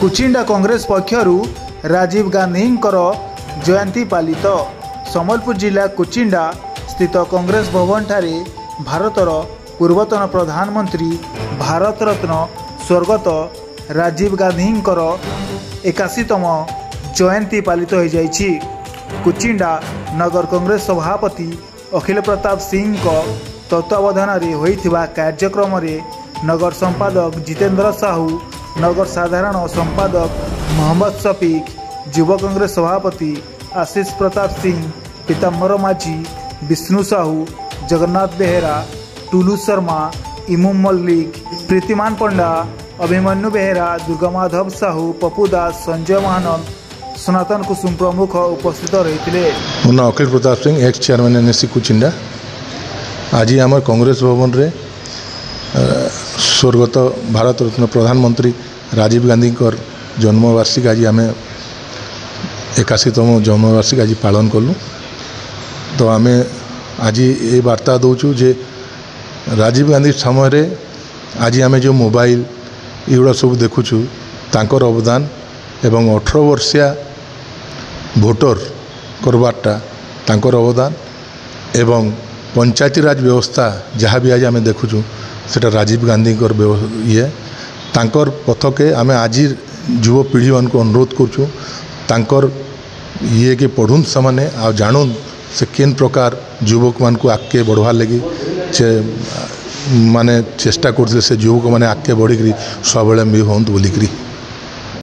कुचिंडा कांग्रेस पक्षरु राजीव गांधी जयंती पालित। सम्बलपुर जिला कुचिंडा स्थित कांग्रेस भवन ठारे भारतर पूर्वतन प्रधानमंत्री भारत रत्न स्वर्गत राजीव गांधी 81तम जयंती पालित हो जाइछि। कुचिंडा नगर कांग्रेस सभापति अखिल प्रताप सिंह तत्वावधान में होइथिबा कार्यक्रम रे नगर संपादक जितेंद्र साहू, नगर साधारण संपादक मोहम्मद शफीक, युवा कांग्रेस सभापति आशीष प्रताप सिंह, पीताम्बर माझी, विष्णु साहू, जगन्नाथ बेहेरा, टुलू शर्मा, इमुम मल्लिक, प्रीतिमान पंडा, अभिमन्यु बेहेरा, दुर्गामाधव साहू, पप्पू दास, संजय महानंद, सनातन कुसुम प्रमुख उपस्थित रही। मुना Akhil Pratap Singh ex chairman NSC Kuchinda. आज आम कांग्रेस भवन रे स्वर्गत भारत रत्न प्रधानमंत्री राजीव गांधी जन्मवार्षिक आज आम 81तम जन्मवार्षिक आज पालन कलु। तो आम आज ये वार्ता दौचु जे राजीव गांधी समय आज आम जो मोबाइल युवा सब देखुचु तांकर अवदान एवं 18 वर्षिया भोटर करवाटा तांकर अवदान एवं पंचायती राज व्यवस्था जहाँ भी आज आम देखुचु सेटा राजीव गांधी ये तांकर पथके आम आज युवपीढ़ी मान को अनुरोध करुचु तांकर ये कि पढ़ुन से आ जानून से केन प्रकार युवक मान को आगे बढ़वार लगी माने चेष्टा करते से युवक मैंने आगे बढ़ी स्वावलम्बी हूँ बोलिकी।